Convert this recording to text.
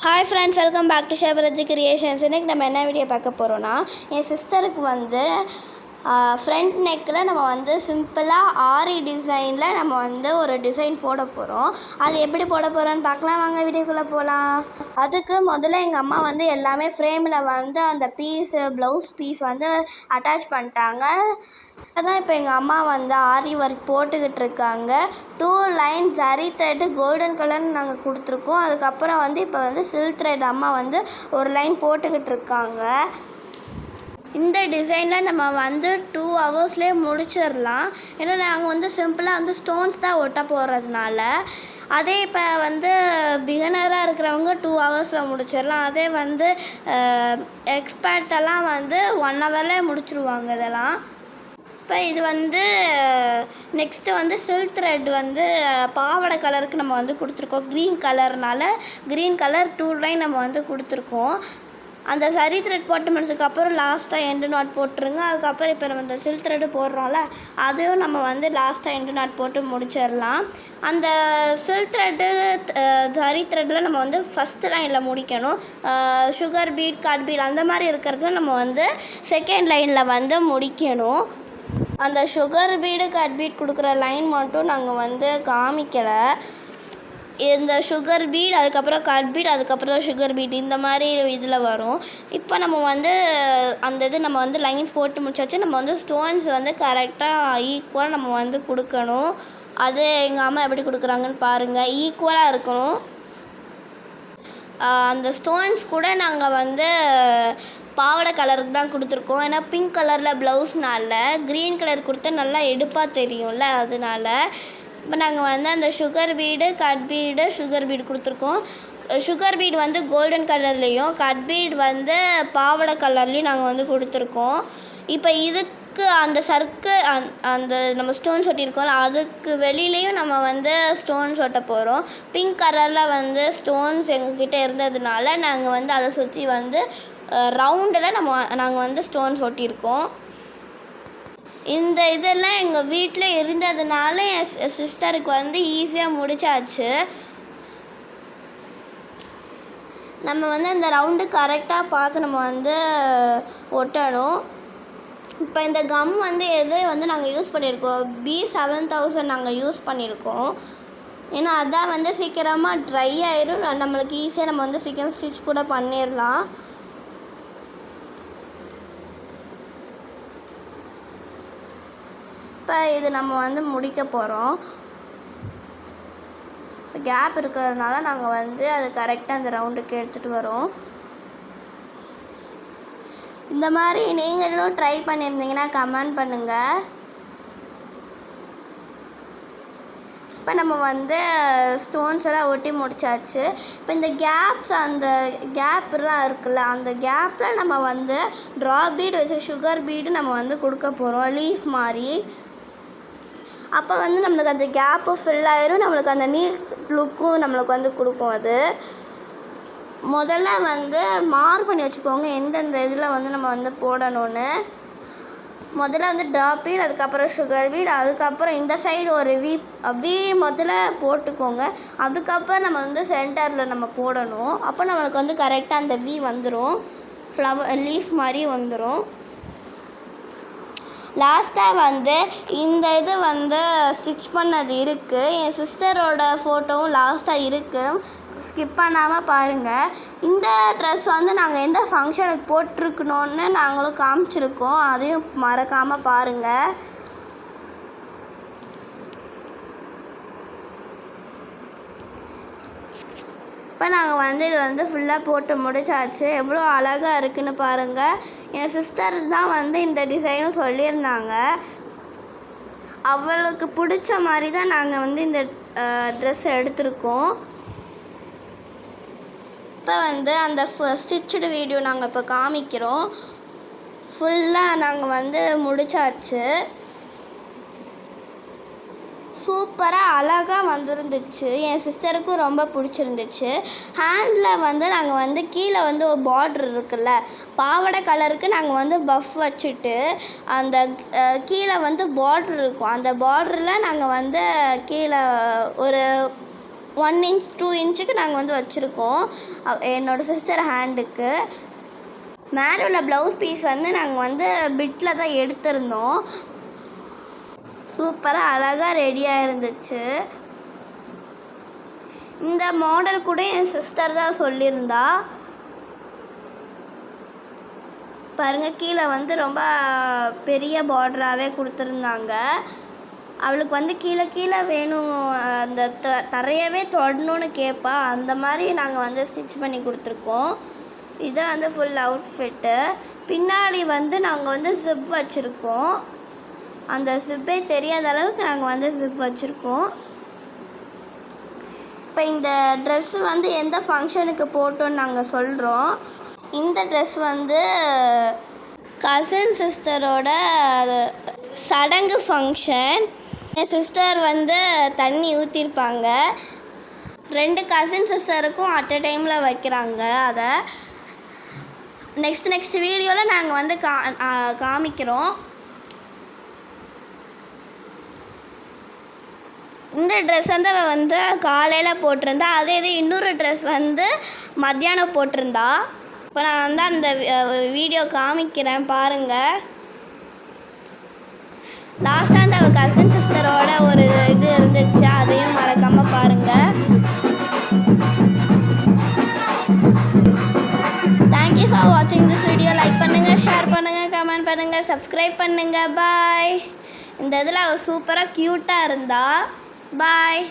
Hi friends, welcome back to ஷேபரஜி creations. இன்றைக்கி நம்ம என்ன வீடியோ பார்க்க போகிறோன்னா, என் சிஸ்டருக்கு வந்து ஃப்ரண்ட் நெக்கில் நம்ம வந்து சிம்பிளாக ஆரி டிசைனில் நம்ம வந்து ஒரு டிசைன் போட போகிறோம். அது எப்படி போட போகிறோன்னு பார்க்கலாம், வாங்க வீடியோக்குள்ளே போகலாம். அதுக்கு முதல்ல எங்கள் அம்மா வந்து எல்லாமே ஃப்ரேமில் வந்து அந்த ப்ளவுஸ் பீஸ் வந்து அட்டாச் பண்ணிட்டாங்க. அதான் இப்போ எங்கள் அம்மா வந்து ஆரி ஒர்க் போட்டுக்கிட்டு இருக்காங்க. 2 லைன் ஜரி த்ரெட்டு கோல்டன் கலர்னு நாங்கள் கொடுத்துருக்கோம். அதுக்கப்புறம் வந்து இப்போ வந்து சில்க் த்ரெட் அம்மா வந்து ஒரு லைன் போட்டுக்கிட்டு இருக்காங்க. இந்த டிசைனில் நம்ம வந்து 2 ஹவர்ஸ்லேயே முடிச்சிடலாம். ஏன்னா நாங்கள் வந்து சிம்பிளாக வந்து ஸ்டோன்ஸ் தான் ஒட்ட போகிறதுனால. அதே இப்போ வந்து பிகினராக இருக்கிறவங்க 2 ஹவர்ஸில் முடிச்சிடலாம். அதே வந்து எக்ஸ்பர்ட்டெல்லாம் வந்து 1 ஹவர்லேயே முடிச்சிருவாங்க இதெல்லாம். இப்போ இது வந்து நெக்ஸ்ட்டு வந்து சில்க் த்ரெட் வந்து பாவாடை கலருக்கு நம்ம வந்து கொடுத்துருக்கோம். க்ரீன் கலர்னால க்ரீன் கலர் 2 லைன் நம்ம வந்து கொடுத்துருக்கோம். அந்த சரி த்ரெட் போட்டு முடிச்சதுக்கப்புறம் லாஸ்ட்டாக எண்டு நாட் போட்டுருங்க. அதுக்கப்புறம் இப்போ நம்ம இந்த சில்க் த்ரெட்டு போடுறோம்ல, அதையும் நம்ம வந்து லாஸ்ட்டாக எண்டு நாட் போட்டு முடிச்சிடலாம். அந்த சில்க் த்ரெட்டு சரி த்ரெட்டில் நம்ம வந்து ஃபஸ்ட்டு லைனில் முடிக்கணும். சுகர் பீட், கட் பீட் அந்த மாதிரி இருக்கிறத நம்ம வந்து செகண்ட் லைனில் வந்து முடிக்கணும். அந்த சுகர் பீடு, கட் பீட் கொடுக்குற லைன் மட்டும் நாங்கள் வந்து காமிக்கலை. இந்த சுகர் பீட், அதுக்கப்புறம் கட் பீட், அதுக்கப்புறம் சுகர் பீட் இந்த மாதிரி இதில் வரும். இப்போ நம்ம வந்து அந்த இது நம்ம வந்து லைன்ஸ் போட்டு முடிச்சாச்சு. நம்ம வந்து ஸ்டோன்ஸ் வந்து கரெக்டாக ஈக்குவலாக நம்ம வந்து கொடுக்கணும். அது எங்கள் அம்மா எப்படி கொடுக்குறாங்கன்னு பாருங்கள். ஈக்குவலாக இருக்கணும். அந்த ஸ்டோன்ஸ் கூட நாங்கள் வந்து பாவாடை கலருக்கு தான் கொடுத்துருக்கோம். ஏன்னா பிங்க் கலரில் ப்ளவுஸ்னால க்ரீன் கலர் கொடுத்தா நல்லா எடுப்பாக தெரியும்ல, அதனால இப்போ நாங்கள் வந்து அந்த sugar bead, cut bead, sugar bead கொடுத்துருக்கோம். சுகர் பீடு வந்து கோல்டன் கலர்லேயும், கட் பீட் வந்து பாவாடை கலர்லேயும் நாங்கள் வந்து கொடுத்துருக்கோம். இப்போ இதுக்கு அந்த அந்த நம்ம ஸ்டோன்ஸ் ஒட்டியிருக்கோம்ல, அதுக்கு வெளியிலையும் நம்ம வந்து ஸ்டோன்ஸ் ஒட்ட போகிறோம். பிங்க் கலரில் வந்து ஸ்டோன்ஸ் எங்ககிட்ட இருந்ததுனால நாங்கள் வந்து அதை சுற்றி வந்து ரவுண்டில் நாங்கள் வந்து ஸ்டோன்ஸ் ஒட்டியிருக்கோம். இந்த இதெல்லாம் எங்கள் வீட்டில் இருந்ததுனால என் சிஸ்டருக்கு வந்து ஈஸியாக முடிச்சாச்சு. நம்ம வந்து இந்த ரவுண்டு கரெக்டாக பார்த்து நம்ம வந்து ஒட்டணும். இப்போ இந்த கம் வந்து எது வந்து நாங்கள் யூஸ் பண்ணியிருக்கோம், B7000 நாங்கள் யூஸ் பண்ணியிருக்கோம். ஏன்னா அதான் வந்து சீக்கிரமாக ட்ரை ஆயிரும். நம்மளுக்கு ஈஸியாக நம்ம வந்து சீக்கிரம் ஸ்டிச் கூட பண்ணிடலாம். இப்போ இது நம்ம வந்து முடிக்க போகிறோம். இப்போ கேப் இருக்கிறதுனால நாங்கள் வந்து அது கரெக்டாக அந்த ரவுண்டுக்கு எடுத்துகிட்டு வரோம். இந்த மாதிரி நீங்களும் ட்ரை பண்ணியிருந்தீங்கன்னா கமெண்ட் பண்ணுங்கள். இப்போ நம்ம வந்து ஸ்டோன்ஸ் எல்லாம் ஒட்டி முடிச்சாச்சு. இப்போ இந்த அந்த கேப்லாம் இருக்குல்ல, அந்த கேப்பில் நம்ம வந்து ட்ராப் பீடு வச்சு சுகர் பீடு நம்ம வந்து கொடுக்க போகிறோம், லீஃப் மாதிரி. அப்போ வந்து நம்மளுக்கு அந்த கேப்பு ஃபில் ஆயிரும். நம்மளுக்கு அந்த நீட் லுக்கும் நம்மளுக்கு வந்து கொடுக்கும். அது முதல்ல வந்து மார்க் பண்ணி வச்சுக்கோங்க எந்தெந்த இதில் வந்து நம்ம வந்து போடணும்னு. முதல்ல வந்து ட்ராப் பீட், அதுக்கப்புறம் சுகர் பீட், அதுக்கப்புறம் இந்த சைடு ஒரு வி முதல்ல போட்டுக்கோங்க. அதுக்கப்புறம் நம்ம வந்து சென்டரில் நம்ம போடணும். அப்போ நம்மளுக்கு வந்து கரெக்டாக அந்த வி வந்துடும், ஃப்ளவர் லீஃப் மாதிரி வந்துடும். லாஸ்ட்டாக வந்து இந்த இது வந்து ஸ்டிச் பண்ணது இருக்குது. என் சிஸ்டரோட ஃபோட்டோவும் லாஸ்ட்டாக இருக்குது, ஸ்கிப் பண்ணாமல் பாருங்கள். இந்த ட்ரெஸ் வந்து நாங்கள் எந்த ஃபங்க்ஷனுக்கு போட்டிருக்கணுன்னு நாங்களும் காமிச்சிருக்கோம், அதையும் மறக்காமல் பாருங்கள். இப்போ நாங்கள் வந்து இது வந்து ஃபுல்லாக போட்டு முடிச்சாச்சு. எவ்வளோ அழகாக இருக்குதுன்னு பாருங்கள். என் சிஸ்டர் தான் வந்து இந்த டிசைனும் சொல்லியிருந்தாங்க. அவளுக்கு பிடிச்ச மாதிரி தான் நாங்கள் வந்து இந்த ட்ரெஸ் எடுத்திருக்கோம். இப்போ வந்து அந்த ஸ்டிச்சுடு வீடியோ நாங்கள் இப்போ காமிக்கிறோம். ஃபுல்லாக நாங்கள் வந்து முடிச்சாச்சு. சூப்பராக அழகாக வந்துருந்துச்சு. என் சிஸ்டருக்கும் ரொம்ப பிடிச்சிருந்துச்சு. ஹேண்டில் வந்து நாங்கள் வந்து கீழே வந்து ஒரு பார்ட்ரு இருக்குல்ல, பாவாடை கலருக்கு நாங்கள் வந்து பஃப் வச்சுட்டு அந்த கீழே வந்து பார்ட்ரு இருக்கும். அந்த பார்டரில் நாங்கள் வந்து கீழே ஒரு 1 இன்ச் 2 இன்ச்சுக்கு நாங்கள் வந்து வச்சுருக்கோம் என்னோடய சிஸ்டர் ஹேண்டுக்கு. மேலே உள்ள ப்ளவுஸ் பீஸ் வந்து நாங்கள் வந்து பிட்டில் தான் எடுத்திருந்தோம். சூப்பராக அழகாக ரெடியாக இருந்துச்சு. இந்த மாடல் கூட என் சிஸ்டர் தான் சொல்லியிருந்தா. பாருங்கள், கீழே வந்து ரொம்ப பெரிய பார்டராகவே கொடுத்துருந்தாங்க. அவளுக்கு வந்து கீழே வேணும், அந்த தரையவே தொடணும்னு கேட்பா. அந்த மாதிரி நாங்கள் வந்து ஸ்டிச் பண்ணி கொடுத்துருக்கோம். இதான் வந்து ஃபுல் அவுட்ஃபிட்டு. பின்னாடி வந்து நாங்கள் வந்து ஜிப் வச்சுருக்கோம். அந்த ஜிப்பே தெரியாத அளவுக்கு நாங்கள் வந்து ஜிப் வச்சுருக்கோம். இப்போ இந்த ட்ரெஸ்ஸு வந்து எந்த ஃபங்க்ஷனுக்கு போட்டோன்னு நாங்கள் சொல்கிறோம். இந்த ட்ரெஸ் வந்து கசின் சிஸ்டரோட சடங்கு ஃபங்க்ஷன். என் சிஸ்டர் வந்து தண்ணி ஊற்றிருப்பாங்க. 2 கசின் சிஸ்டருக்கும் அட் அ டைமில் வைக்கிறாங்க. அதை நெக்ஸ்ட் வீடியோவில் நாங்கள் வந்து காமிக்கிறோம். இந்த ட்ரெஸ் வந்து காலையில் போட்டிருந்தா, அதே இது இன்னொரு ட்ரெஸ் வந்து மத்தியானம் போட்டிருந்தா. இப்போ நான் வந்து அந்த வீடியோ காமிக்கிறேன் பாருங்கள். லாஸ்ட்டாக அந்த கசின் சிஸ்டரோட ஒரு இது இருந்துச்சு, அதையும் மறக்காமல் பாருங்கள். தேங்க்யூ ஃபார் வாட்சிங் திஸ் வீடியோ. லைக் பண்ணுங்கள், ஷேர் பண்ணுங்கள், கமெண்ட் பண்ணுங்கள், சப்ஸ்கிரைப் பண்ணுங்கள். பாய். இந்த இதில் அவள் சூப்பராக க்யூட்டாக இருந்தா. பாய்.